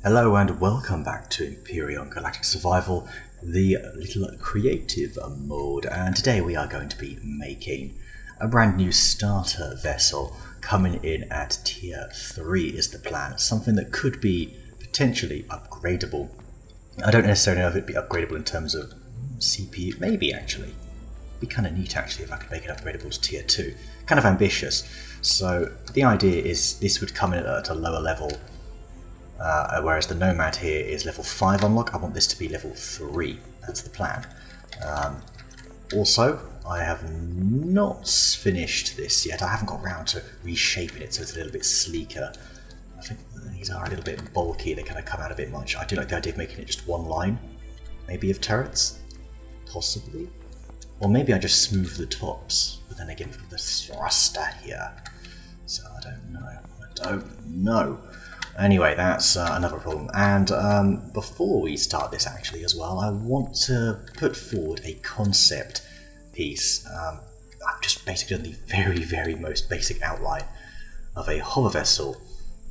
Hello and welcome back to Empyrion Galactic Survival, the little creative mode, and today we are going to be making a brand new starter vessel coming in at tier 3 is the plan, something that could be potentially upgradable. I don't necessarily know if it'd be upgradable in terms of CPU, maybe actually. It'd be kind of neat actually if I could make it upgradable to tier 2, kind of ambitious. So the idea is this would come in at a lower level. Whereas the Nomad here is level 5 unlock, I want this to be level 3. That's the plan. Also, I have not finished this yet. I haven't got around to reshaping it so it's a little bit sleeker. I think these are a little bit bulky, they kind of come out a bit much. I do like the idea of making it just one line, maybe of turrets, possibly. Or maybe I just smooth the tops, but then again with the thruster here. So I don't know. Anyway, that's another problem. And before we start this actually as well, I want to put forward a concept piece. I've just basically done the very most basic outline of a hover vessel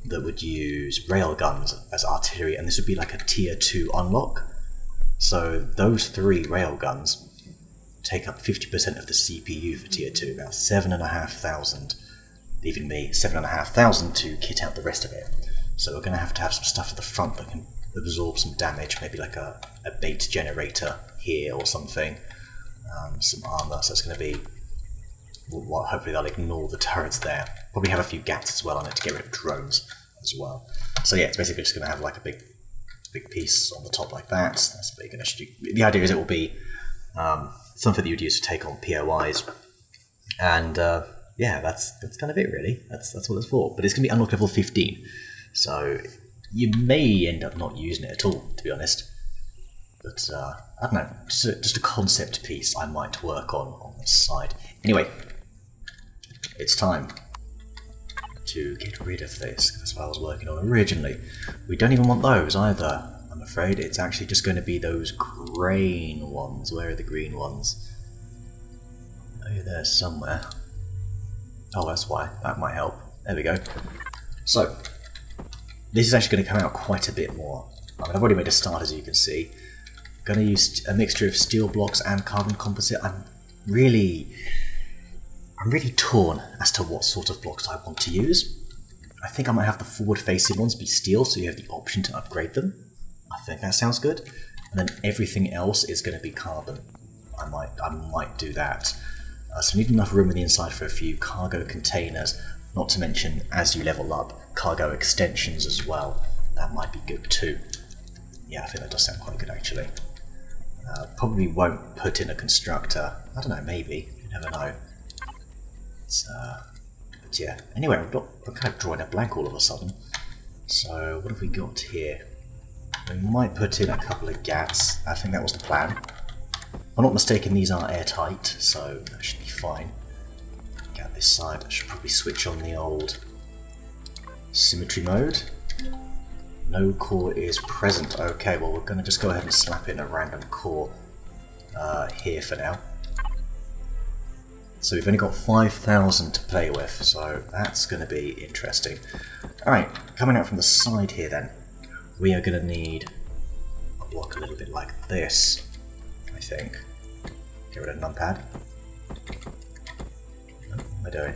that would use railguns as artillery, and this would be like a tier 2 unlock. So those 3 railguns take up 50% of the CPU for tier 2, about 7,500, leaving me 7,500 to kit out the rest of it. So we're going to have some stuff at the front that can absorb some damage, maybe like a bait generator here or something, some armour, so it's going to be, well, hopefully they'll ignore the turrets there. Probably have a few gaps as well on it to get rid of drones as well. So yeah, it's basically just going to have like a big piece on the top like that. That's what you're going to do. The idea is it will be something that you'd use to take on POIs, and yeah, that's kind of it really. That's what it's for. But it's going to be unlocked level 15. So you may end up not using it at all, to be honest. But I don't know, just a concept piece I might work on the side. Anyway, it's time to get rid of this. That's what I was working on originally. We don't even want those either, I'm afraid. It's actually just going to be those green ones. Where are the green ones? Oh, there somewhere. Oh, that's why. That might help. There we go. So this is actually going to come out quite a bit more. I mean, I've already made a start, as you can see. I'm going to use a mixture of steel blocks and carbon composite. I'm really torn as to what sort of blocks I want to use. I think I might have the forward-facing ones be steel, so you have the option to upgrade them. I think that sounds good. And then everything else is going to be carbon. I might do that. So we need enough room in the inside for a few cargo containers. Not to mention, as you level up, cargo extensions as well. That might be good too. Yeah, I think that does sound quite good actually. Probably won't put in a constructor. I don't know, maybe. You never know. But yeah. Anyway, I'm kind of drawing a blank all of a sudden. So, what have we got here? We might put in a couple of gats. I think that was the plan. If I'm not mistaken, these are airtight, so that should be fine. At this side, I should probably switch on the old symmetry mode. No core is present. Okay, well we're going to just go ahead and slap in a random core here for now. So we've only got 5,000 to play with, so that's going to be interesting. Alright, coming out from the side here then, we are going to need a block a little bit like this, I think. Get rid of numpad. What am I doing?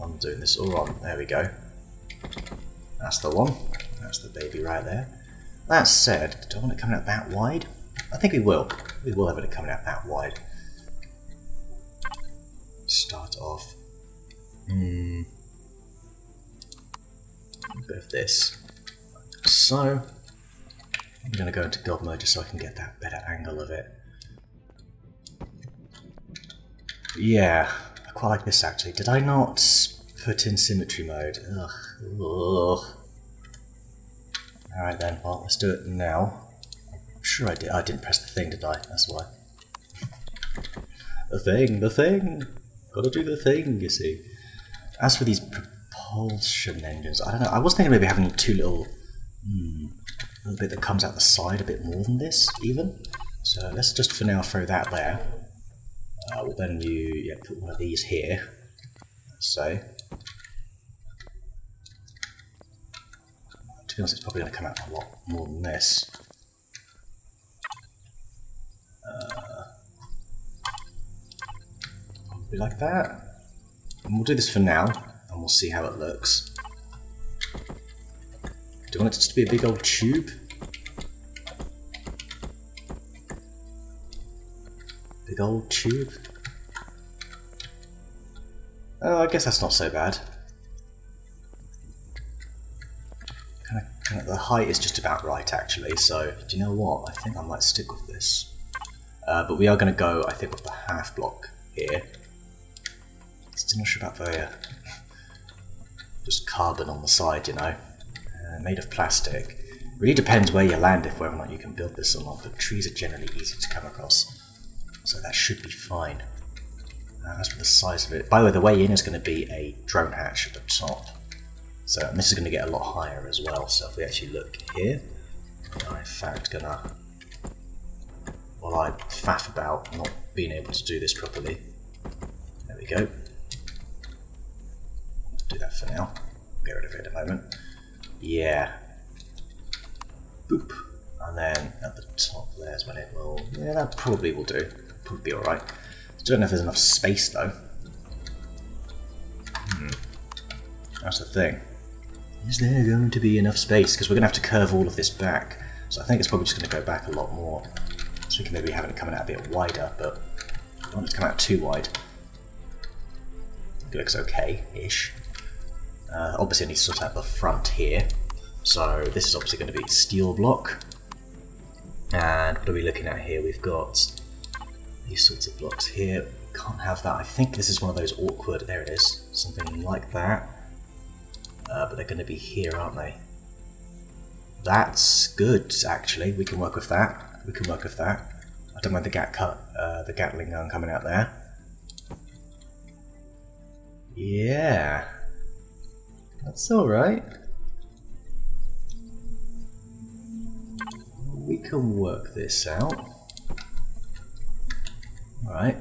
I'm doing this all wrong. There we go. That's the one. That's the baby right there. That said, do I want it coming out that wide? I think we will. We will have it coming out that wide. Start off. A bit of this. Like so. I'm going to go into God mode just so I can get that better angle of it. Yeah, I quite like this actually. Did I not put in symmetry mode? Ugh. Alright then, well, let's do it now. I'm sure I did. I didn't press the thing, did I? That's why. The thing! Gotta do the thing, you see. As for these propulsion engines, I don't know. I was thinking maybe having two little bit that comes out the side a bit more than this, even. So let's just for now throw that there. We'll then put one of these here. Let's say. to be honest, it's probably going to come out a lot more than this. Probably like that. And we'll do this for now, and we'll see how it looks. Do you want it just to be a big old tube? Big old tube? Oh, I guess that's not so bad. Kind of the height is just about right, actually, so do you know what? I think I might stick with this. But we are going to go, I think, with the half block here. Still not sure about the just carbon on the side, you know. Made of plastic. Really depends where you land if whether or not you can build this or not, but trees are generally easy to come across. So that should be fine. As for the size of it, by the way, the way in is going to be a drone hatch at the top. So, and this is going to get a lot higher as well. So if we actually look here, I'm in fact gonna, while I faff about not being able to do this properly. There we go. Do that for now. Get rid of it in a moment. Yeah. Boop. And then at the top there's when it will. Yeah, that probably will do. Probably be alright. Don't know if there's enough space though. That's the thing. Is there going to be enough space? Because we're going to have to curve all of this back. So I think it's probably just going to go back a lot more. So we can maybe have it coming out a bit wider, but I don't want it to come out too wide. It looks okay-ish. Obviously I need to sort out the front here. So this is obviously going to be steel block. And what are we looking at here? We've got these sorts of blocks here. Can't have that. I think this is one of those awkward, there it is, something like that. But they're going to be here, aren't they? That's good, actually. We can work with that. We can work with that. I don't mind the the Gatling gun coming out there. Yeah. That's alright. We can work this out. Alright.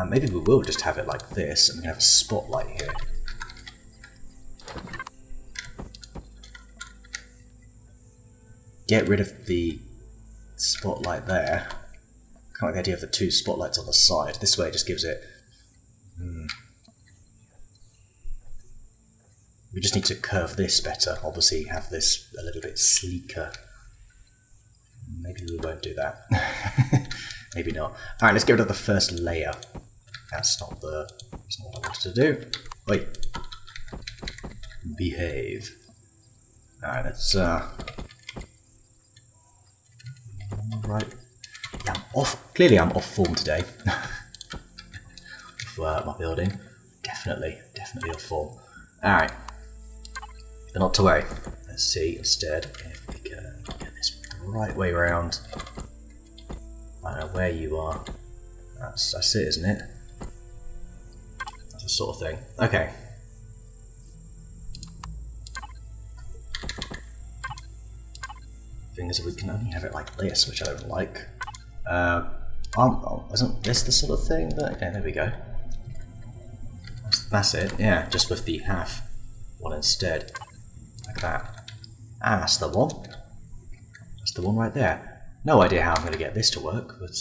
Maybe we will just have it like this, and we can have a spotlight here. Get rid of the spotlight there. Kind of like the idea of the two spotlights on the side. This way it just gives it... We just need to curve this better. Obviously have this a little bit sleeker. Maybe we won't do that. Maybe not. Alright, let's get rid of the first layer. That's not what I wanted to do. Wait. Behave. Alright, let's right. Yeah, I'm off. Clearly I'm off form today. With my building. Definitely off form. Alright. But not to worry. Let's see instead if we can get this the right way around. I don't know where you are. That's it, isn't it? That's the sort of thing. Okay. Thing is, we can only have it like this, which I don't like. Isn't this the sort of thing that... Okay, there we go. That's it, yeah, just with the half one instead. Like that. That's the one. That's the one right there. No idea how I'm going to get this to work, but,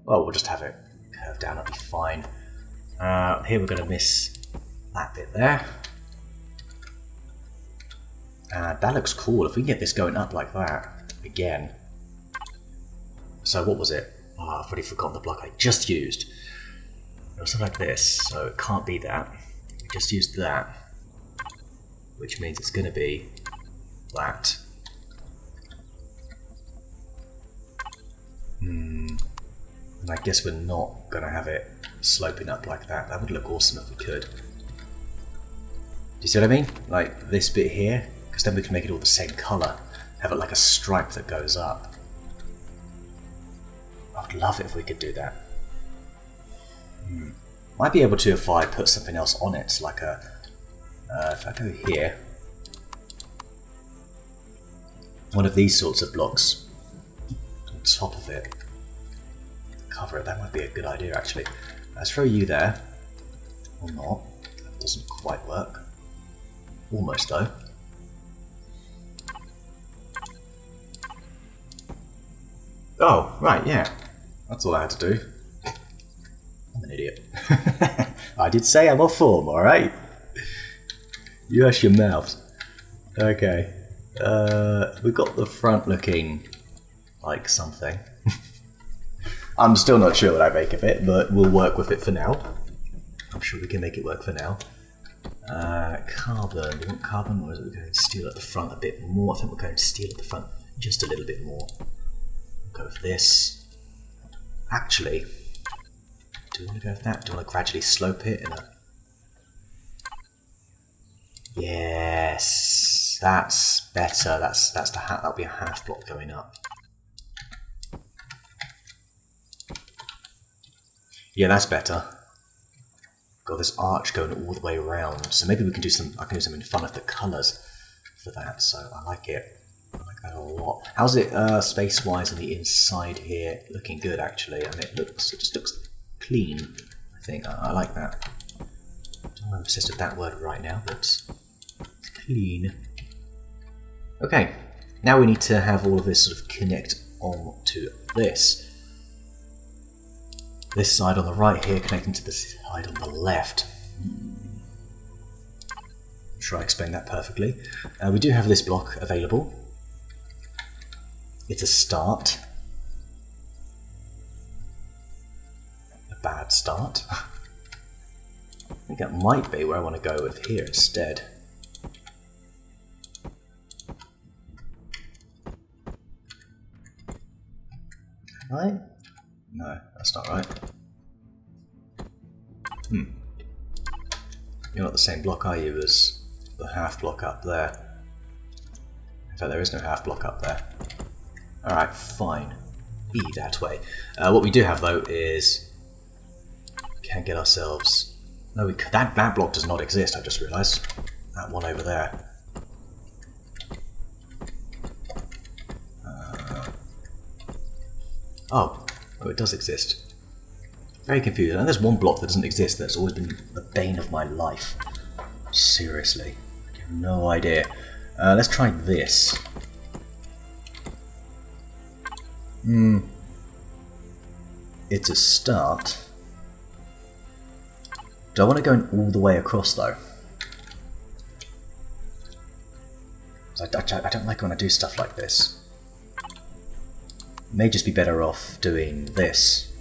well, we'll just have it curved down, it'll be fine. Here we're going to miss that bit there. That looks cool, if we can get this going up like that, again. So what was it? Oh, I've already forgotten the block I just used. It was something like this, so it can't be that. We just used that, which means it's going to be that. And I guess we're not going to have it sloping up like that. That would look awesome if we could. Do you see what I mean? Like this bit here, because then we can make it all the same colour. Have it like a stripe that goes up. I would love it if we could do that. Might be able to if I put something else on it, like a... if I go here... One of these sorts of blocks on top of it. Cover it, that might be a good idea actually. Let's throw you there. Or not. That doesn't quite work. Almost though. Oh, right, yeah. That's all I had to do. I'm an idiot. I did say I'm off form, alright? You hush your mouth. Okay. We've got the front looking like something. I'm still not sure what I make of it, but we'll work with it for now. I'm sure we can make it work for now. Carbon. We want carbon, or is it we're going to steel at the front a bit more? I think we're going to steel at the front just a little bit more. We'll go with this. Actually, do we want to go with that? Do we want to gradually slope it in a... Yes, that's better. That's the hat. That'll be a half block going up. Yeah, that's better. Got this arch going all the way around, so maybe we can do some. I can do something fun with the colours for that. So I like it. I like that a lot. How's it space-wise on the inside here? Looking good, actually. I mean, it just looks clean. I think I like that. I don't know if I'm obsessed with that word right now, but it's clean. Okay, now we need to have all of this sort of connect on to this. This side on the right here connecting to the side on the left. I'm sure I explained that perfectly. We do have this block available. It's a start. A bad start. I think that might be where I want to go with here instead. Right? No, that's not right. You're not the same block, are you, as the half block up there? In fact, there is no half block up there. Alright, fine. Be that way. What we do have, though, is... we can get ourselves... No, we could... that block does not exist, I just realised. That one over there. Oh, it does exist. Very confused. And there's one block that doesn't exist that's always been the bane of my life. Seriously. I have no idea. Let's try this. It's a start. Do I want to go all the way across, though? I don't like when I do stuff like this. May just be better off doing this.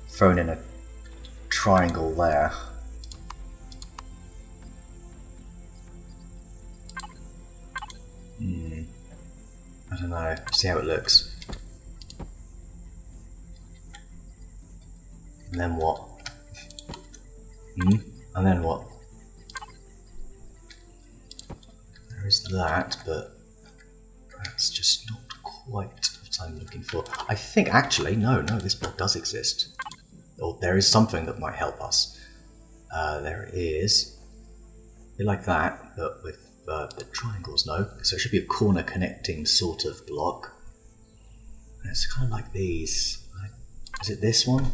Throwing in a triangle there. I don't know. See how it looks. And then what? And then what? There is that, but that's just not quite what I'm looking for. I think actually, no, this block does exist. Or there is something that might help us. There is. A bit like that, but with the triangles, no. So it should be a corner connecting sort of block. And it's kind of like these. Is it this one?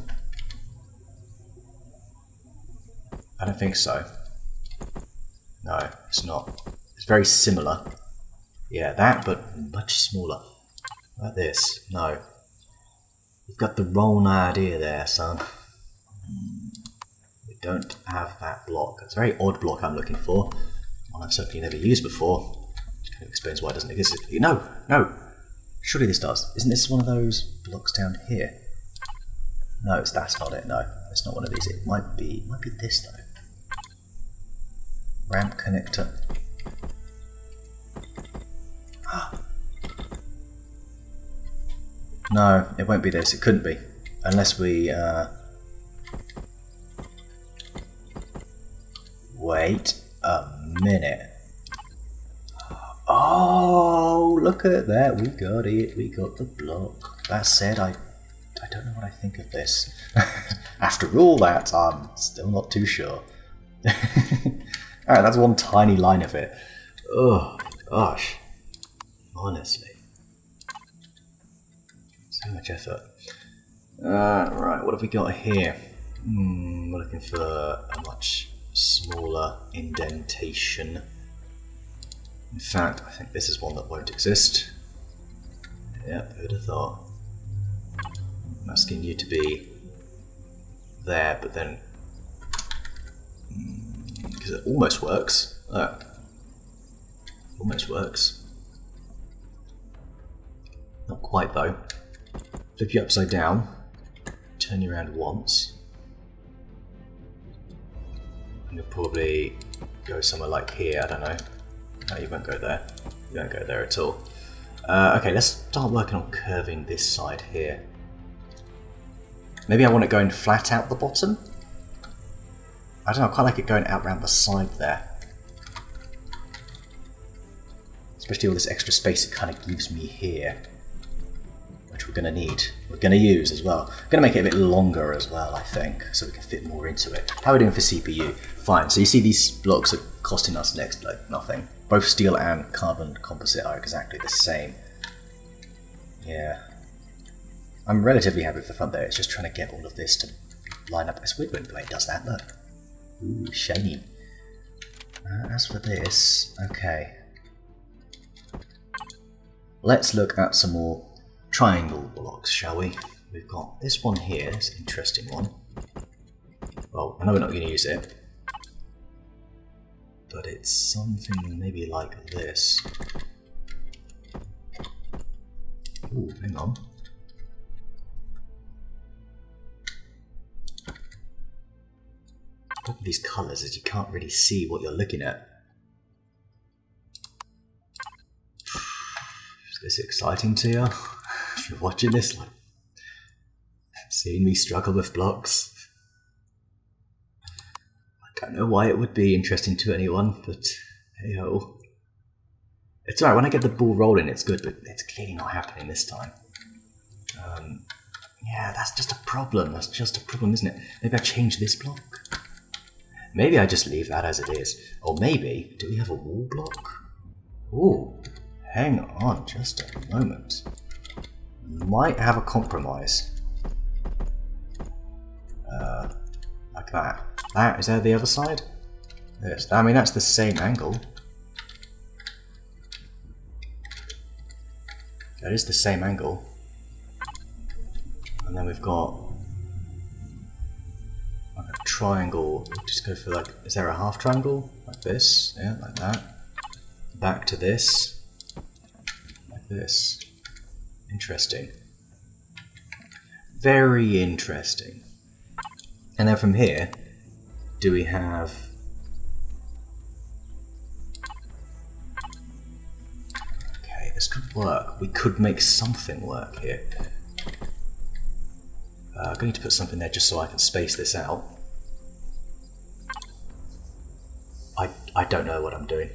I don't think so. No, it's not. It's very similar. Yeah, that, but much smaller. Like this. No. You've got the wrong idea there, son. We don't have that block. It's a very odd block I'm looking for. One I've certainly never used before. Which kind of explains why it doesn't exist. No! Surely this does. Isn't this one of those blocks down here? No, that's not it. No, it's not one of these. It might be this though. Ramp connector. No, it won't be this. It couldn't be. Unless we... Wait a minute. Oh, look at that. We got it. We got the block. That said, I don't know what I think of this. After all that, I'm still not too sure. Alright, that's one tiny line of it. Oh, gosh. Honestly. So much effort. Right, what have we got here? We're looking for a much smaller indentation. In fact, I think this is one that won't exist. Yep, who'd have thought? I'm asking you to be there, but then... because it almost works. Oh. Almost works. Not quite though. Flip you upside down. Turn you around once. And you'll probably go somewhere like here, I don't know. No, you won't go there. You won't go there at all. Okay, let's start working on curving this side here. Maybe I want it going flat out the bottom? I don't know, I quite like it going out round the side there. Especially all this extra space it kind of gives me here. Which we're going to need. We're going to use as well. We're going to make it a bit longer as well, I think, so we can fit more into it. How are we doing for CPU? Fine, so you see these blocks are costing us next to like nothing. Both steel and carbon composite are exactly the same. Yeah. I'm relatively happy with the front there. It's just trying to get all of this to line up. It's weird when the way it does that, look. Ooh, shiny. As for this, okay. Let's look at some more triangle blocks, shall we? We've got this one here, it's an interesting one. Well, I know we're not going to use it. But it's something maybe like this. Ooh, hang on. The problem with these colours is you can't really see what you're looking at. Is this exciting to you? If you're watching this, like, seeing me struggle with blocks. I don't know why it would be interesting to anyone, but hey ho. It's alright, when I get the ball rolling it's good, but it's clearly not happening this time. Yeah, that's just a problem. That's just a problem, isn't it? Maybe I change this block? Maybe I just leave that as it is. Or maybe, do we have a wall block? Ooh, hang on just a moment. Might have a compromise. Like that. That, is there the other side? Yes, I mean that's the same angle. That is the same angle. And then we've got like a triangle. Just go for like, is there a half triangle? Like this, yeah, like that. Back to this. Like this. Interesting. Very interesting. And then from here, do we have... Okay, this could work. We could make something work here. I'm going to put something there just so I can space this out. I don't know what I'm doing.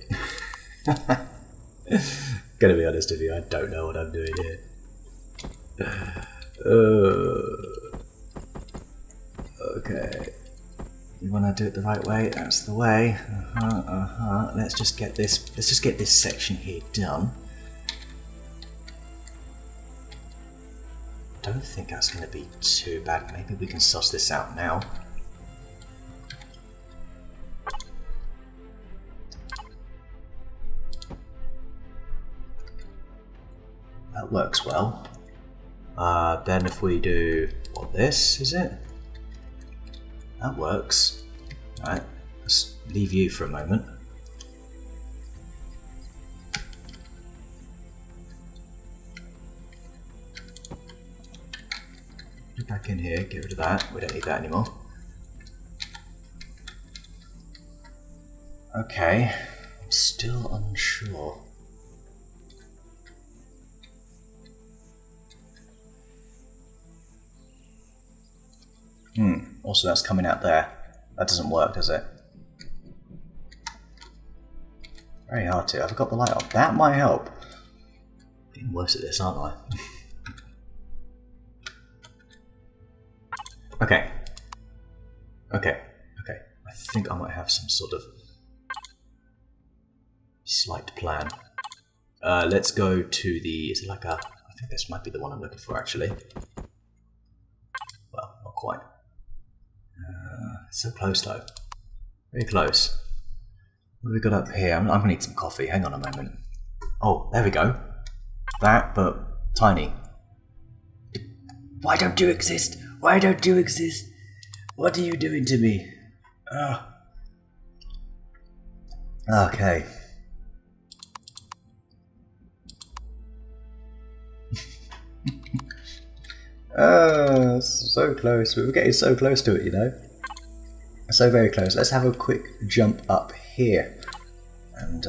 Gonna be honest with you, I don't know what I'm doing here. Okay. You want to do it the right way? That's the way. Let's just get this. Let's just get this section here done. Don't think that's going to be too bad. Maybe we can suss this out now. That works well. Then if we do what, this is it? That works. Alright, let's leave you for a moment. Get back in here, get rid of that. We don't need that anymore. Okay, I'm still unsure. Also that's coming out there. That doesn't work, does it? Very hard to. I've got the light on. That might help. Getting worse at this, aren't I? Okay. Okay. I think I might have some sort of slight plan. Let's go to the... Is it like a... I think this might be the one I'm looking for, actually. Well, not quite. It's so close though. Very close. What have we got up here? I'm going to need some coffee. Hang on a moment. Oh, there we go. That, but tiny. Why don't you exist? Why don't you exist? What are you doing to me? Okay. So close. We're getting so close to it, you know. So very close. Let's have a quick jump up here. And,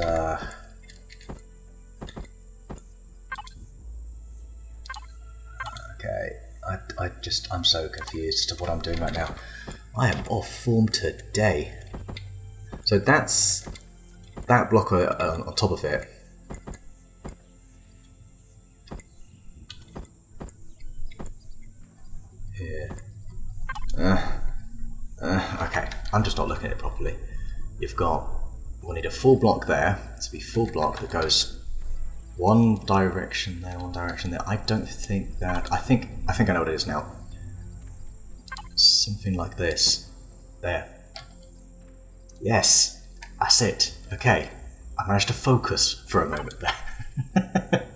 okay. I'm so confused as to what I'm doing right now. I am off form today. So that's that block on top of it. Here. Okay, I'm just not looking at it properly. We'll need a full block there. To be full block that goes one direction there, one direction there. I don't think that. I think I know what it is now. Something like this. There. Yes, that's it. Okay, I managed to focus for a moment there.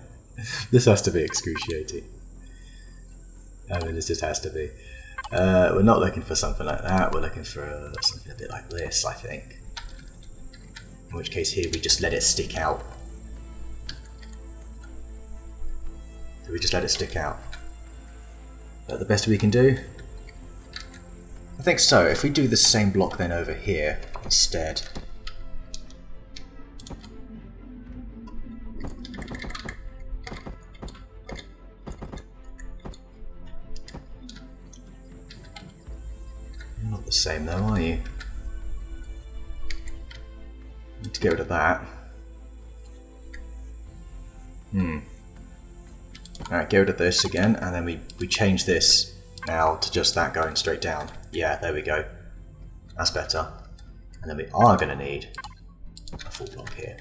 This has to be excruciating. I mean, this just has to be. We're not looking for something like that. We're looking for something a bit like this, I think. In which case here we just let it stick out. Do we just let it stick out? Is that the best we can do? I think so. If we do the same block then over here instead. You're not the same though, are you? Need to get rid of that. Alright, get rid of this again, and then we change this now to just that going straight down. Yeah, there we go. That's better. And then we are going to need a full block here.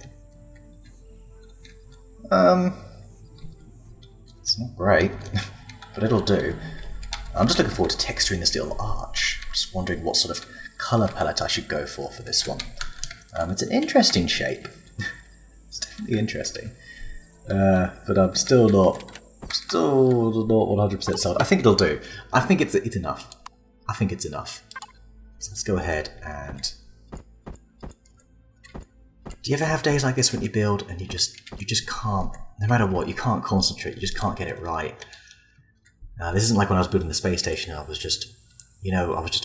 It's not great, but it'll do. I'm just looking forward to texturing this little arch. Just wondering what sort of colour palette I should go for this one. It's an interesting shape. It's definitely interesting. But I'm still not 100% sold. I think it'll do. I think it's enough. I think it's enough. So let's go ahead and... Do you ever have days like this when you build and you just can't, no matter what, you can't concentrate, you just can't get it right? This isn't like when I was building the space station. I was just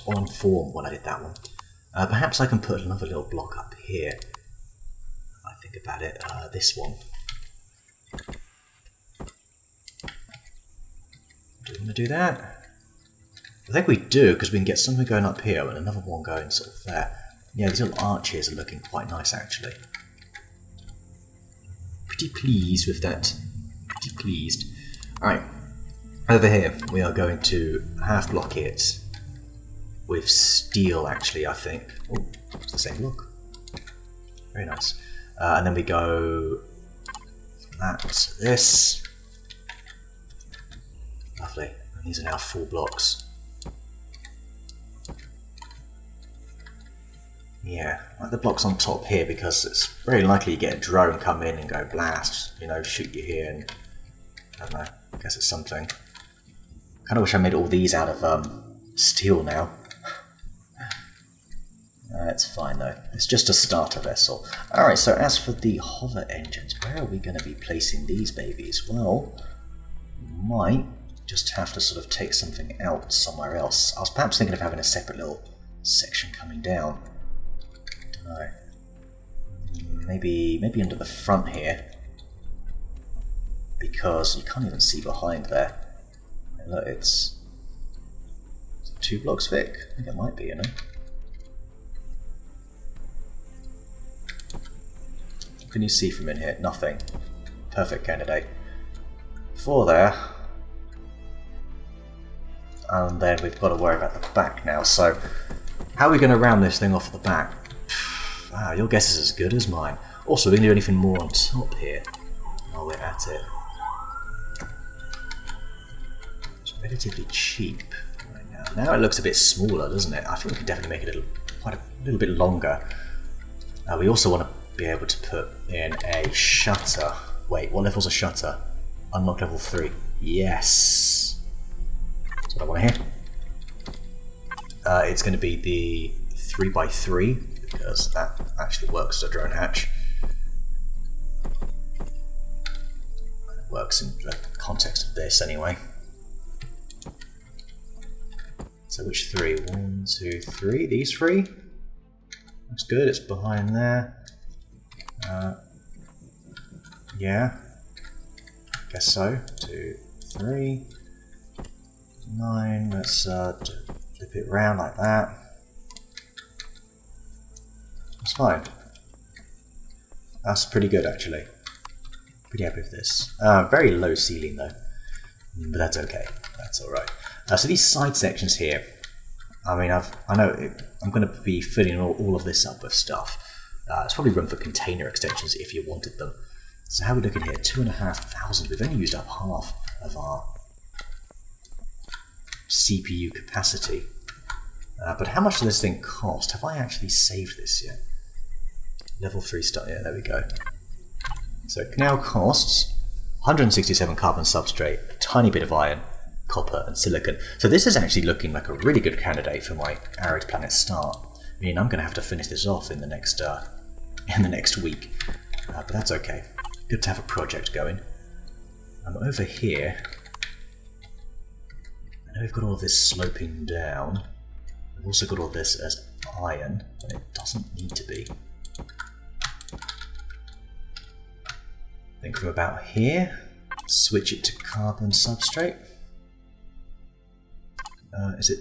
on form when I did that one. Perhaps I can put another little block up here. If I think about it, this one. Do we want to do that? I think we do, because we can get something going up here and another one going sort of there. Yeah, these little arches are looking quite nice actually. Pretty pleased with that. Pretty pleased. Alright, over here we are going to half block it with steel actually, I think. Oh, it's the same block. Very nice. And then we go from that to this. Lovely. And these are now full blocks. Yeah, like the blocks on top here, because it's very likely you get a drone come in and go blast, you know, shoot you here, and I don't know, I guess it's something. Kind of wish I made all these out of steel now. It's fine though, it's just a starter vessel. Alright, so as for the hover engines, where are we going to be placing these babies? Well, we might just have to sort of take something out somewhere else. I was perhaps thinking of having a separate little section coming down. Right. Maybe under the front here, because you can't even see behind there. Look, it's 2 blocks thick. I think it might be, you know. What can you see from in here? Nothing. Perfect candidate. 4 there. And then we've got to worry about the back now. So, how are we going to round this thing off at the back? Wow, your guess is as good as mine. Also, we can do anything more on top here while we're at it. It's relatively cheap right now. Now it looks a bit smaller, doesn't it? I think we can definitely make it quite a little bit longer. We also want to be able to put in a shutter. Wait, what level's a shutter? Unlock level 3. Yes! That's what I want to hear. It's going to be the 3x3, because that actually works as a drone hatch. It works in the context of this anyway. So which 3? 1, 2, 3. These 3? Looks good, it's behind there. Yeah. Guess so. 2, 3. 9. Let's flip it around like that. That's fine. That's pretty good actually. Pretty happy with this. Very low ceiling though. But that's okay. That's alright. So these side sections here, I mean, I know I'm going to be filling all of this up with stuff. It's probably room for container extensions if you wanted them. So how are we looking here? 2,500. We've only used up half of our CPU capacity. But how much does this thing cost? Have I actually saved this yet? Level 3 start. Yeah, there we go. So it now costs 167 carbon substrate, a tiny bit of iron, copper and silicon. So this is actually looking like a really good candidate for my arid planet start. I mean, I'm going to have to finish this off in the next week, but that's okay. Good to have a project going. Over here, I know we've got all of this sloping down. We've also got all this as iron, but it doesn't need to be. I think from about here, switch it to carbon substrate. Is it?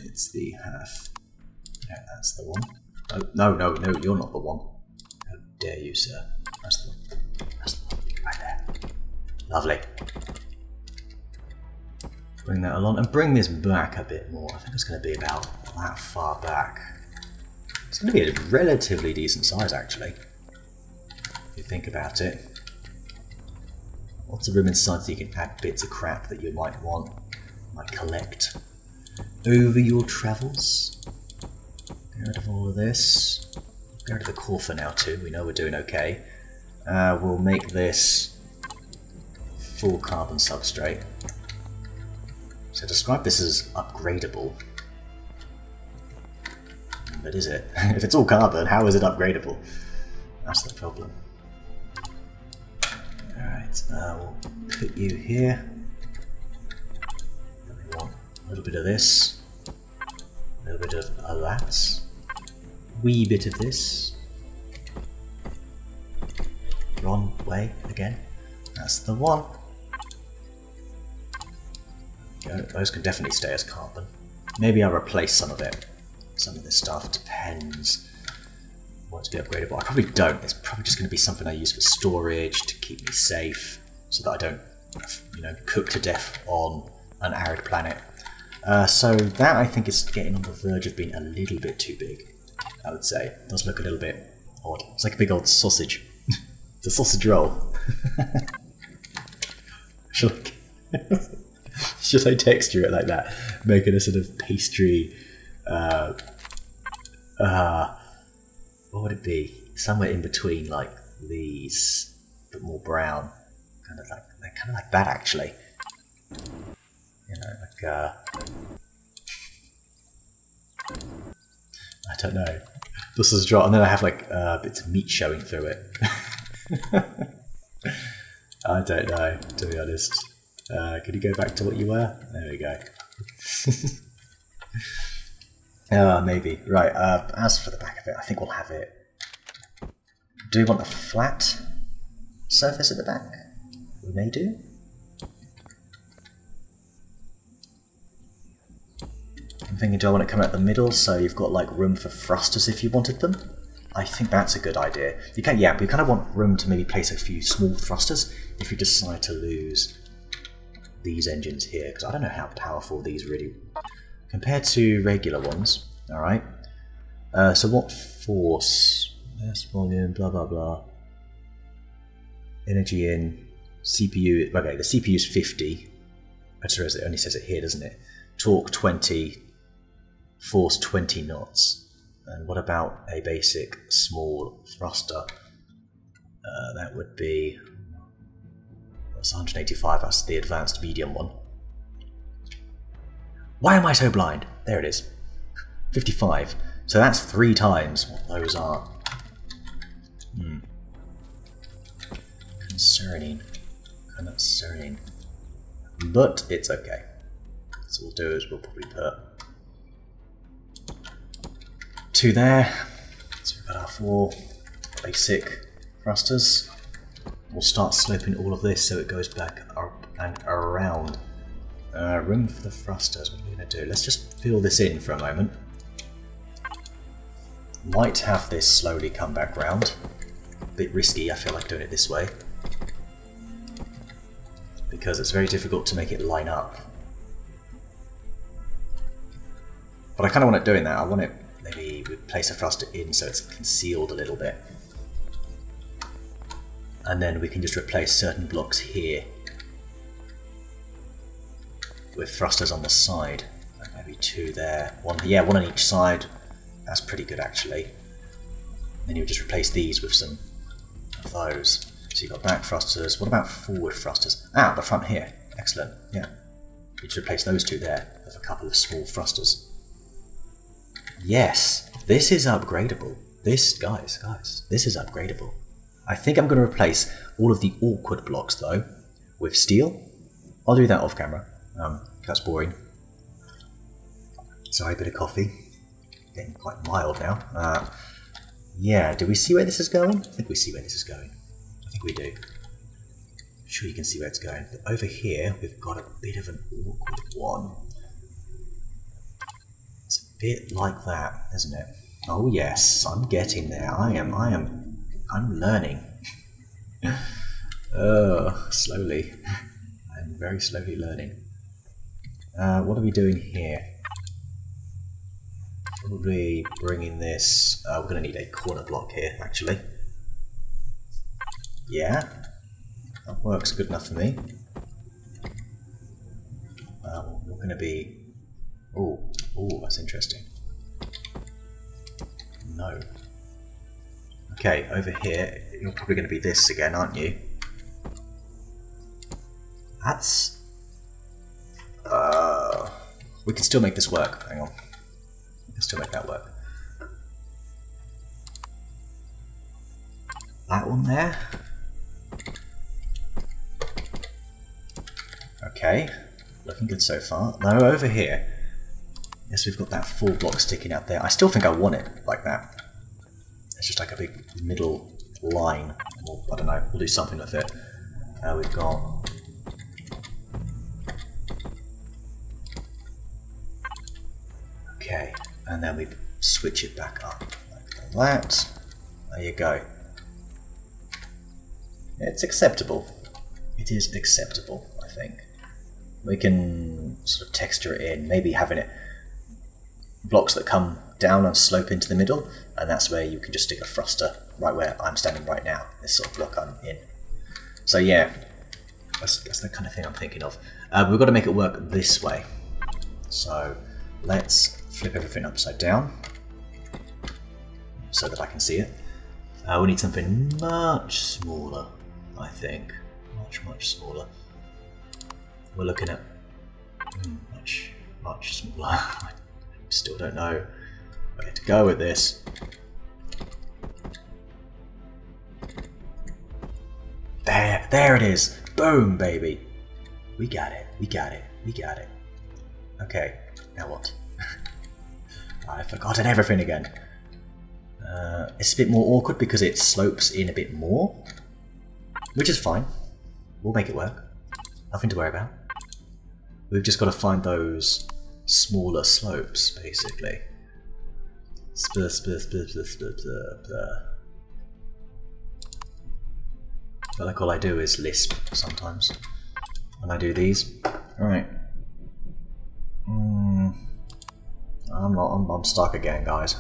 It's the half. Yeah, that's the one. Oh, no, you're not the one. How dare you, sir? That's the one. That's the one. Right there. Lovely. Bring that along and bring this back a bit more. I think it's going to be about that far back. It's going to be a relatively decent size, actually, if you think about it. Lots of room inside so you can add bits of crap that you might want, might collect over your travels. Get rid of all of this. Get rid of the core for now too. We know we're doing okay. We'll make this full carbon substrate. So describe this as upgradable. But is it? If it's all carbon, how is it upgradable? That's the problem. Alright, we'll put you here. We want a little bit of this. A little bit of that. Wee bit of this. Wrong way again. That's the one. Those can definitely stay as carbon. Maybe I'll replace some of it. Some of this stuff depends. Want to be upgradable? I probably don't. It's probably just going to be something I use for storage to keep me safe, so that I don't, cook to death on an arid planet. So that I think is getting on the verge of being a little bit too big. I would say it does look a little bit odd. It's like a big old sausage. It's a sausage roll. Should I texture it like that? Make it a sort of pastry. What would it be? Somewhere in between, like these, but more brown. Kind of like that, actually. I don't know. This is dry, and then I have like bits of meat showing through it. I don't know, to be honest. Could you go back to what you were? There we go. Maybe. Right, as for the back of it, I think we'll have it. Do we want a flat surface at the back? We may do. I'm thinking, do I want it to come out the middle so you've got like room for thrusters if you wanted them? I think that's a good idea. We kind of want room to maybe place a few small thrusters if you decide to lose these engines here, because I don't know how powerful these really compared to regular ones. All right. So what force? Mass volume. Blah blah blah. Energy in. CPU. Okay, the CPU is 50. It only says it here, doesn't it? Torque 20. force 20 knots. And what about a basic small thruster? That would be... That's 185, that's the advanced medium one. Why am I so blind? There it is. 55. So that's 3 times what those are. Concerning. Concerning. But it's okay. So what we'll do is we'll probably put 2 there. So we've got our 4 basic thrusters. We'll start sloping all of this so it goes back up and around. Room for the thrusters. What are we going to do? Let's just fill this in for a moment. Might have this slowly come back round. A bit risky, I feel like doing it this way. Because it's very difficult to make it line up. But I kind of want it doing that. I want it, maybe we place a thruster in so it's concealed a little bit. And then we can just replace certain blocks here with thrusters on the side. Like maybe 2 there. One on each side. That's pretty good actually. And then you just replace these with some of those. So you've got back thrusters. What about forward thrusters? Ah, the front here. Excellent. Yeah. You just replace those 2 there with a couple of small thrusters. Yes, this is upgradable. This, guys, this is upgradable. I think I'm going to replace all of the awkward blocks though with steel. I'll do that off camera. That's boring. Sorry, a bit of coffee. Getting quite mild now. Yeah, do we see where this is going? I think we see where this is going. I think we do. I'm sure you can see where it's going. But over here, we've got a bit of an awkward one. It's a bit like that, isn't it? Oh yes, I'm getting there. I'm learning. Slowly. I'm very slowly learning. What are we doing here? Probably bringing this... we're going to need a corner block here, actually. Yeah, that works good enough for me. We're going to be... Oh, that's interesting. No. Okay, over here, you're probably going to be this again, aren't you? That's... we can still make this work. Hang on. We can still make that work. That one there. Okay, looking good so far. No, over here. Yes, we've got that 4 block sticking out there. I still think I want it like that. It's just like a big middle line. Or, I don't know, we'll do something with it. We've got... Okay, and then we switch it back up like that. There you go. It's acceptable. It is acceptable, I think. We can sort of texture it in, maybe having it blocks that come down and slope into the middle, and that's where you can just stick a thruster right where I'm standing right now, this sort of block I'm in. So yeah, that's the kind of thing I'm thinking of. We've got to make it work this way. So let's flip everything upside down so that I can see it. We need something much smaller, I think. Much smaller. We're looking at much smaller. I still don't know where to go with this. There it is. Boom, baby. We got it. Okay, now what? I've forgotten everything again. It's a bit more awkward because it slopes in a bit more, which is fine. We'll make it work. Nothing to worry about. We've just got to find those smaller slopes, basically. I feel like all I do is lisp sometimes when I do these. Alright. I'm stuck again, guys.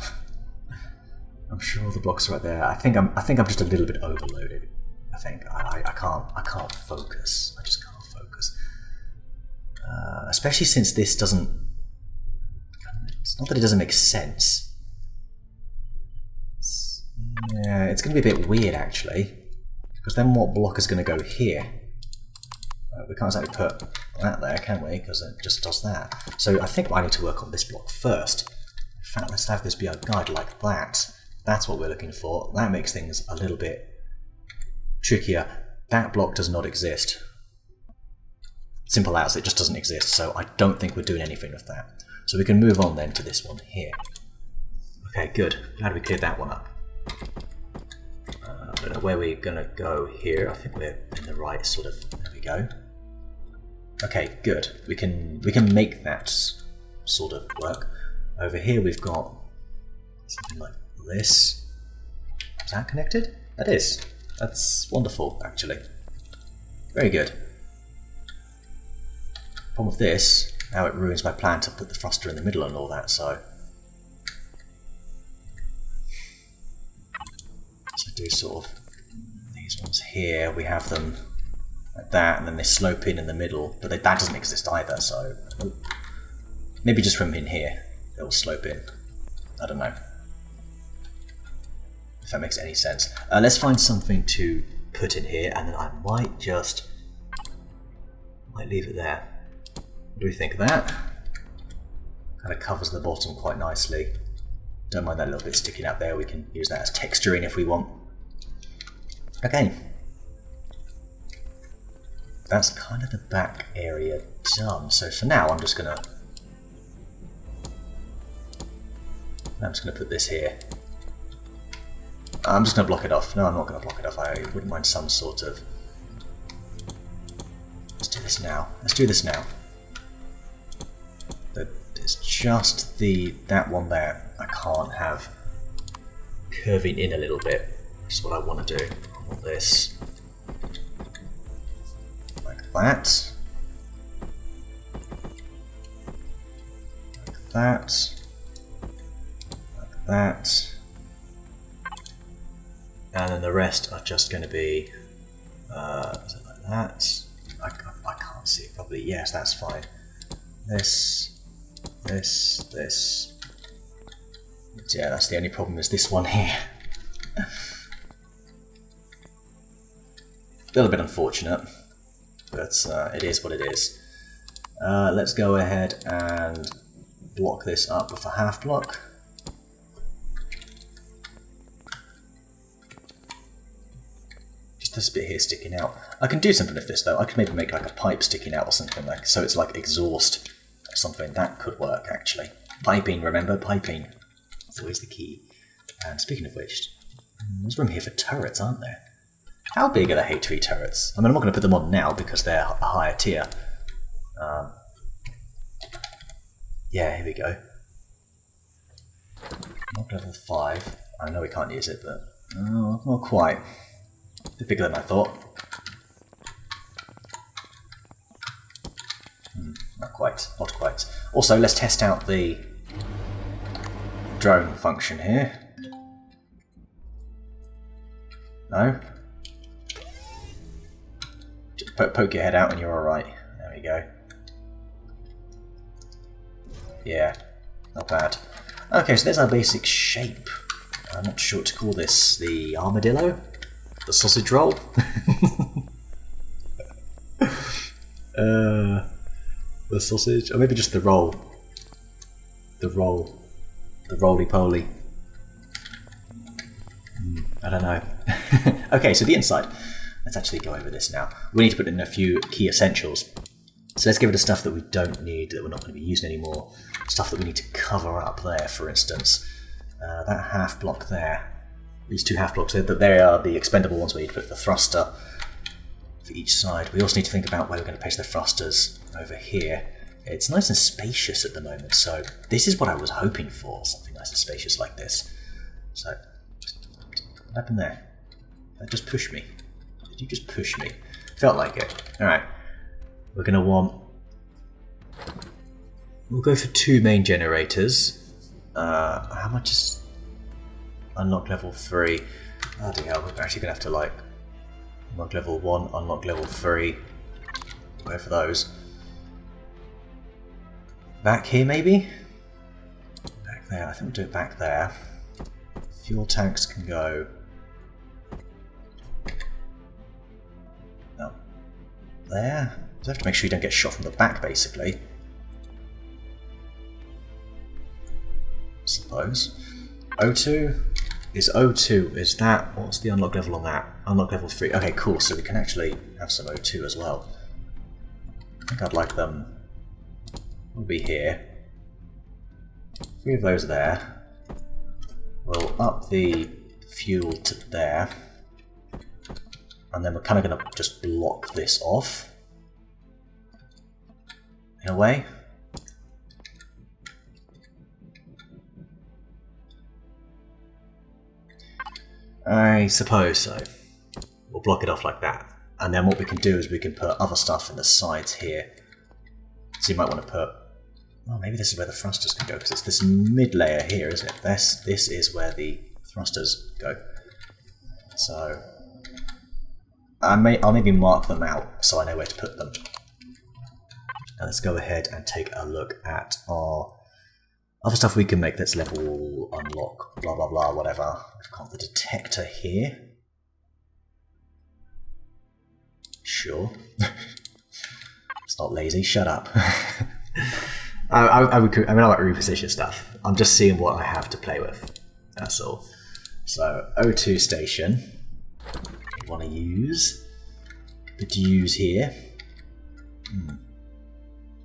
I'm sure the blocks are right there. I think I'm just a little bit overloaded. I think I can't focus. I just can't focus. Especially since this doesn't. Not that it doesn't make sense. Yeah, it's going to be a bit weird actually. Because then what block is going to go here? We can't exactly put that there, can we? Because it just does that. So I think I need to work on this block first. In fact, let's have this be our guide like that. That's what we're looking for. That makes things a little bit trickier. That block does not exist. Simple as, it just doesn't exist, so I don't think we're doing anything with that. So we can move on then to this one here. Okay, good. Glad we cleared that one up. I don't know where we're going to go here. I think we're in the right sort of... There we go. Okay, good. We can make that sort of work. Over here we've got something like this. Is that connected? That is. That's wonderful, actually. Very good. Problem with this, now it ruins my plan to put the thruster in the middle and all that, so... So do sort of these ones here, we have them like that, and then they slope in the middle, but that doesn't exist either, so... Maybe just from in here, they'll slope in. I don't know. If that makes any sense. Let's find something to put in here, and then I might just... might leave it there. What do we think of that? Kind of covers the bottom quite nicely. Don't mind that little bit sticking out there, we can use that as texturing if we want. Okay. That's kind of the back area done. So for now I'm just gonna put this here. I'm just gonna block it off. No, I'm not gonna block it off. I wouldn't mind some sort of... Let's do this now. Let's do this now. It's just that one there I can't have curving in a little bit, which is what I want to do. I want this like that, like that, like that, and then the rest are just going to be is it like that? I can't see it properly. Yes, that's fine. This. Yeah, that's the only problem is this one here. A little bit unfortunate, but it is what it is. Let's go ahead and block this up with a half block. Just this bit here sticking out. I can do something with this though. I could maybe make like a pipe sticking out or something like so it's like exhaust. Something that could work actually. Piping, remember? Piping. That's always the key. And speaking of which, there's room here for turrets, aren't there? How big are the H3 turrets? I mean, I'm not going to put them on now because they're a higher tier. Yeah, here we go. Not level 5. I know we can't use it, but not quite. A bit bigger than I thought. Not quite, not quite. Also, let's test out the drone function here. No? Just poke your head out and you're alright. There we go. Yeah, not bad. Okay, so there's our basic shape. I'm not sure what to call this. The armadillo? The sausage roll? The sausage? Or maybe just the roll. The roll. The roly-poly. I don't know. Okay, so the inside. Let's actually go over this now. We need to put in a few key essentials. So let's give it the stuff that we don't need, that we're not going to be using anymore. Stuff that we need to cover up there, for instance. That half block there. These two half blocks there, they are the expendable ones where you put the thruster for each side. We also need to think about where we're going to place the thrusters over here. It's nice and spacious at the moment, so this is what I was hoping for, something nice and spacious like this. So, what happened there? That just pushed me. Did you just push me? Felt like it. Alright, we're going to want... We'll go for 2 main generators. How much is... Unlock level 3. Bloody hell, we're actually going to have to like... Unlock level 1, unlock level 3. Go for those. Back here maybe? back there. I think we'll do it back there. Fuel tanks can go... No. There. You have to make sure you don't get shot from the back, basically. I suppose. O2 is O2. Is that... What's the unlock level on that? Unlock level 3. Okay, cool. So we can actually have some O2 as well. I think I'd like them... We'll be here. 3 of those there. We'll up the fuel to there. And then we're kind of going to just block this off. In a way. I suppose so. We'll block it off like that. And then what we can do is we can put other stuff in the sides here. So you might want to put... Oh, maybe this is where the thrusters can go, because it's this mid layer here, isn't it? This is where the thrusters go. So I'll maybe mark them out so I know where to put them. Now let's go ahead and take a look at our other stuff we can make that's level unlock, blah blah blah, whatever. We've got the detector here. Sure. It's not lazy, shut up. I might reposition stuff. I'm just seeing what I have to play with. That's all. So O2 station. You want to use the use here. I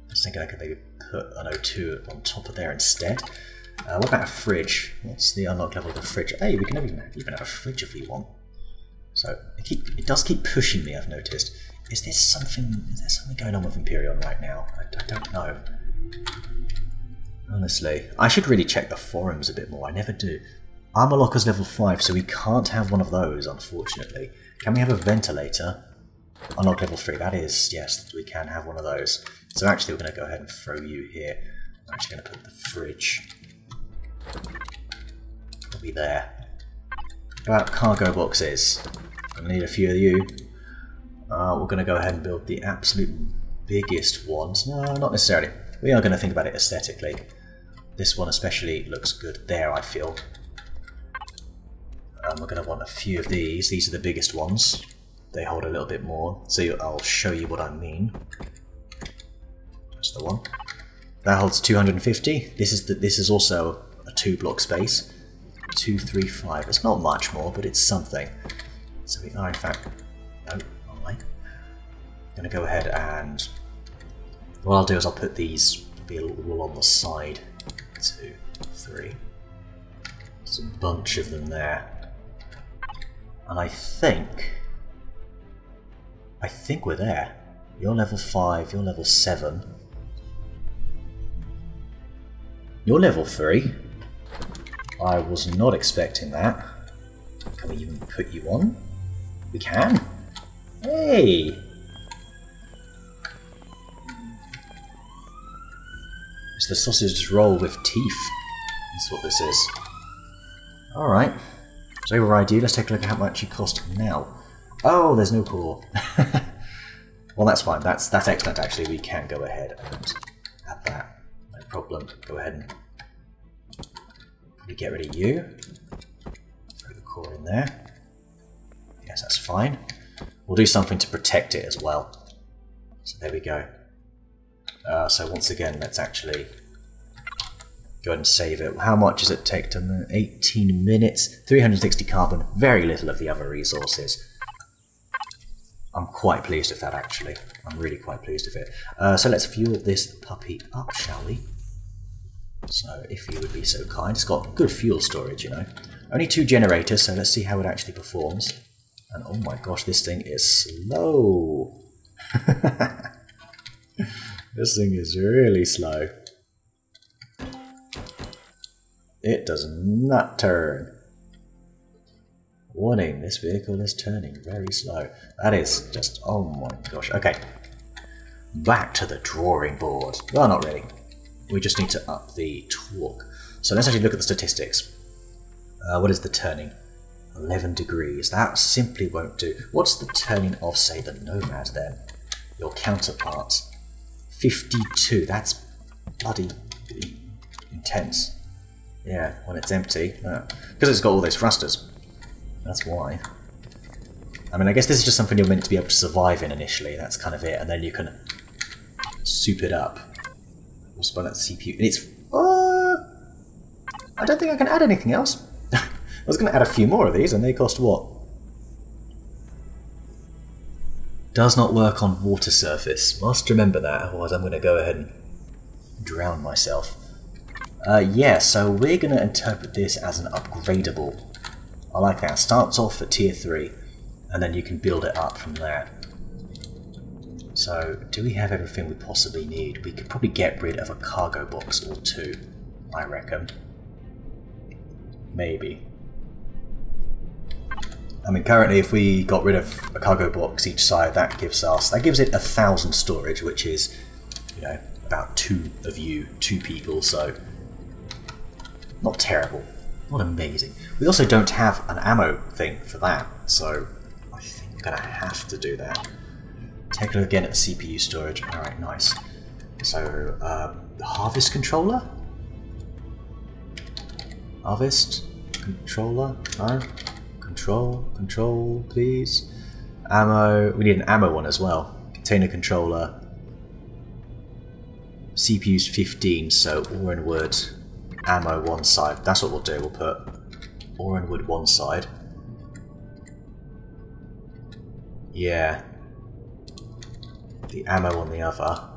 was thinking I could maybe put an O2 on top of there instead. What about a fridge? What's the unlock level of a fridge? Hey, we can even have a fridge if we want. So it does keep pushing me, I've noticed. Is there something going on with Empyrion right now? I don't know. Honestly, I should really check the forums a bit more. I never do. Armor locker's level 5, so we can't have one of those, unfortunately. Can we have a ventilator? Unlock level 3. That is, yes, we can have one of those. So actually, we're going to go ahead and throw you here. I'm actually going to put the fridge probably there. About cargo boxes. I'm going to need a few of you. We're going to go ahead and build the absolute biggest ones. No, not necessarily. We are going to think about it aesthetically. This one especially looks good there, I feel. We're going to want a few of these. These are the biggest ones. They hold a little bit more. So I'll show you what I mean. That's the one. That holds 250. This is also a 2-block space. 2, 3, 5. It's not much more, but it's something. So we are in fact... No, not right. I'm going to go ahead and... What I'll do is I'll put these a little on the side. 2, 3. There's a bunch of them there. And I think we're there. You're level 5, you're level 7. You're level 3. I was not expecting that. Can we even put you on? We can. Hey! It's the sausage roll with teeth. That's what this is. Alright. So override you. Let's take a look at how much you cost now. Oh, there's no core. Well, that's fine. That's excellent, actually. We can go ahead and add that. No problem. Go ahead and probably get rid of you. Throw the core in there. Yes, that's fine. We'll do something to protect it as well. So there we go. So once again, let's actually go ahead and save it. How much does it take to 18 minutes? 360 carbon, very little of the other resources. I'm quite pleased with that, actually. I'm really quite pleased with it. So let's fuel this puppy up, shall we? So if you would be so kind. It's got good fuel storage, you know. Only 2 generators, so let's see how it actually performs. And oh my gosh, this thing is slow. This thing is really slow. It does not turn. Warning, this vehicle is turning very slow. That is just, oh my gosh. Okay. Back to the drawing board. Well, not really. We just need to up the torque. So let's actually look at the statistics. What is the turning? 11 degrees. That simply won't do. What's the turning of, say, the Nomad then? Your counterpart. 52. That's bloody intense. Yeah, when it's empty. Because it's got all those thrusters. That's why. I mean, I guess this is just something you're meant to be able to survive in initially. That's kind of it. And then you can soup it up. We'll spawn that CPU. And it's... I don't think I can add anything else. I was going to add a few more of these, and they cost what? Does not work on water surface. Must remember that, otherwise I'm going to go ahead and drown myself. Yeah, so we're going to interpret this as an upgradable. I like that. Starts off at tier 3, and then you can build it up from there. So, do we have everything we possibly need? We could probably get rid of a cargo box or two, I reckon. Maybe. I mean, currently if we got rid of a cargo box each side, that gives it 1,000 storage, which is, you know, about 2 of you, 2 people, so not terrible, not amazing. We also don't have an ammo thing for that, so I think we're gonna have to do that. Take a look again at the CPU storage. Alright, nice. So, the harvest controller? Harvest controller? No? Control, please. Ammo. We need an ammo one as well. Container controller. CPU's 15, so ore and wood. Ammo one side. That's what we'll do. We'll put ore and wood one side. Yeah. The ammo on the other.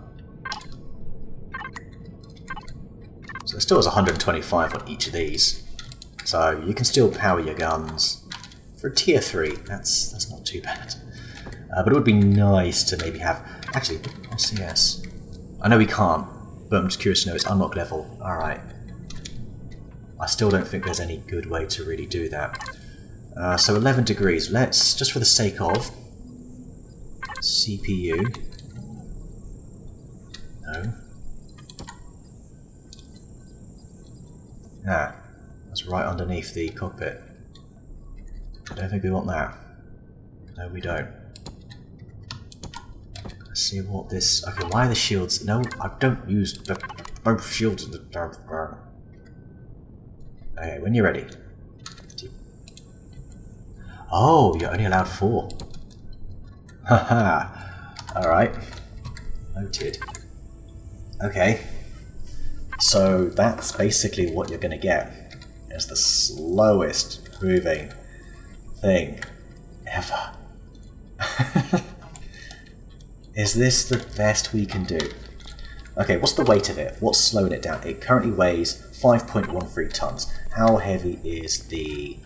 So it still has 125 on each of these. So you can still power your guns. For tier 3, that's not too bad. But it would be nice to maybe have... Actually, LCS. I know we can't, but I'm just curious to know it's unlock level. Alright. I still don't think there's any good way to really do that. So 11 degrees. Let's, just for the sake of... CPU... No. Ah, that's right underneath the cockpit. I don't think we want that. No, we don't. Let's see what this... Okay, why are the shields... No, I don't use both shields in the... Okay, when you're ready. Oh, you're only allowed 4. Haha. Alright. Noted. Okay. So that's basically what you're going to get. It's the slowest moving thing ever. Is this the best we can do? Okay, what's the weight of it? What's slowing it down? It currently weighs 5.13 tons. How heavy is the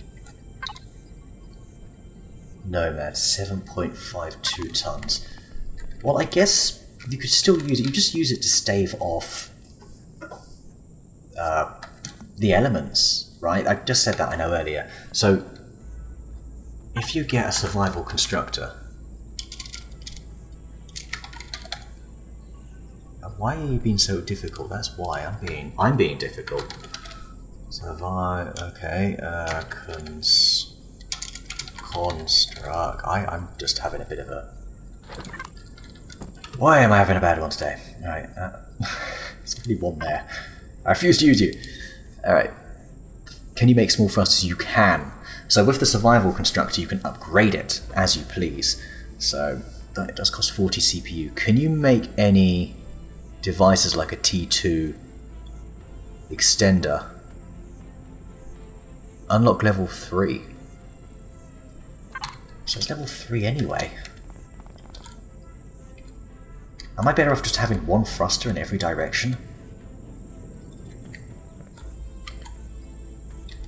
Nomad? 7.52 tons. Well, I guess you could still use it. You just use it to stave off the elements, right? I just said that, I know, earlier. So, if you get a survival constructor... Why are you being so difficult? That's why I'm being difficult. Survive, okay, construct. I'm just having a bit of a... Why am I having a bad one today? Alright, there's only one there. I refuse to use you. Alright. Can you make small thrusters? You can. So with the survival constructor, you can upgrade it as you please. So it does cost 40 CPU. Can you make any devices like a T2 extender? Unlock level 3. So it's level 3 anyway. Am I better off just having one thruster in every direction?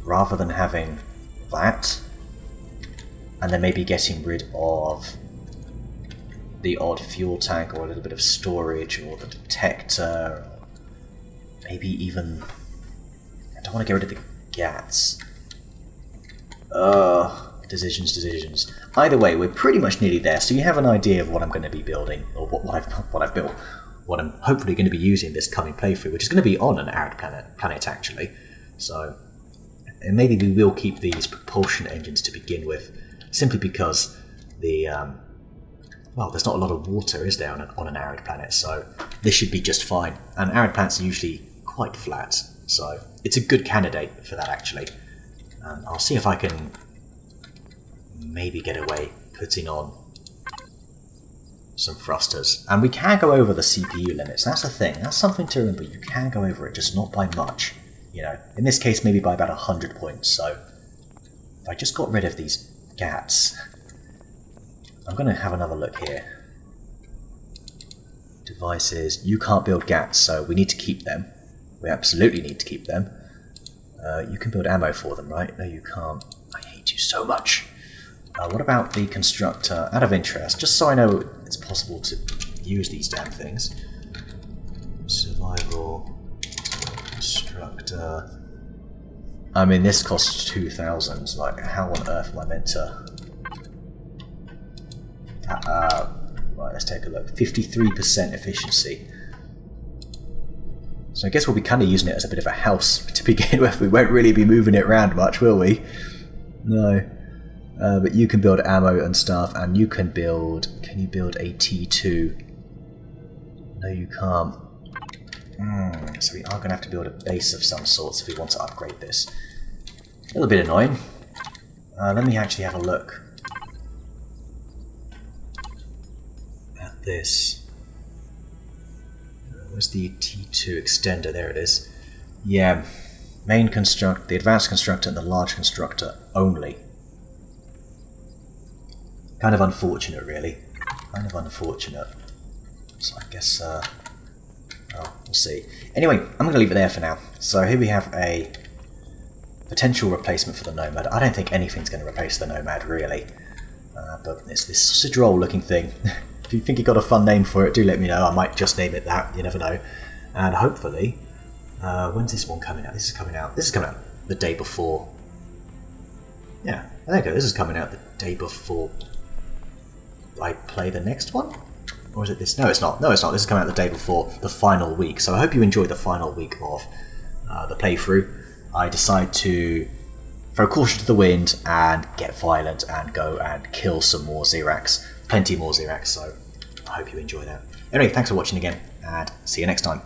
Rather than having that, and then maybe getting rid of the odd fuel tank or a little bit of storage or the detector, or maybe even... I don't want to get rid of the GATs. Decisions. Either way, we're pretty much nearly there, so you have an idea of what I'm going to be building, or what I've built, what I'm hopefully going to be using this coming playthrough, which is going to be on an arid planet actually. So, and maybe we will keep these propulsion engines to begin with, simply because the well, there's not a lot of water, is there, on an arid planet, so this should be just fine. And arid planets are usually quite flat, so it's a good candidate for that, actually. I'll see if I can maybe get away putting on some thrusters. And we can go over the CPU limits. That's the thing. That's something to remember. You can go over it, just not by much. You know, in this case, maybe by about 100 points. So if I just got rid of these GATs, I'm going to have another look here. Devices. You can't build GATs, so we need to keep them. We absolutely need to keep them. You can build ammo for them, right? No, you can't. I hate you so much. What about the constructor? Out of interest, just so I know it's possible to use these damn things. Survival. Constructor. I mean, this costs 2,000. Like, how on earth am I meant to... right, let's take a look. 53% efficiency. So I guess we'll be kind of using it as a bit of a house to begin with. We won't really be moving it around much, will we? No. But you can build ammo and stuff, and you can build... Can you build a T2? No, you can't. So we are going to have to build a base of some sorts if we want to upgrade this. A little bit annoying. Let me actually have a look at this. Where's the T2 extender? There it is. Yeah, main construct, the advanced constructor and the large constructor only. Kind of unfortunate, really. Kind of unfortunate. So I guess, oh, we'll see. Anyway, I'm going to leave it there for now. So here we have a potential replacement for the Nomad. I don't think anything's going to replace the Nomad, really. But it's this sausage roll looking thing. If you think you got a fun name for it, do let me know. I might just name it that. You never know. And hopefully, when's this one coming out? This is coming out the day before. Yeah, I think this is coming out the day before I play the next one? Or is it this? No, it's not. No, it's not. This is coming out the day before the final week. So I hope you enjoy the final week of the playthrough. I decide to throw caution to the wind and get violent and go and kill some more Xerax. Plenty more Xerax, so I hope you enjoy that. Anyway, thanks for watching again, and see you next time.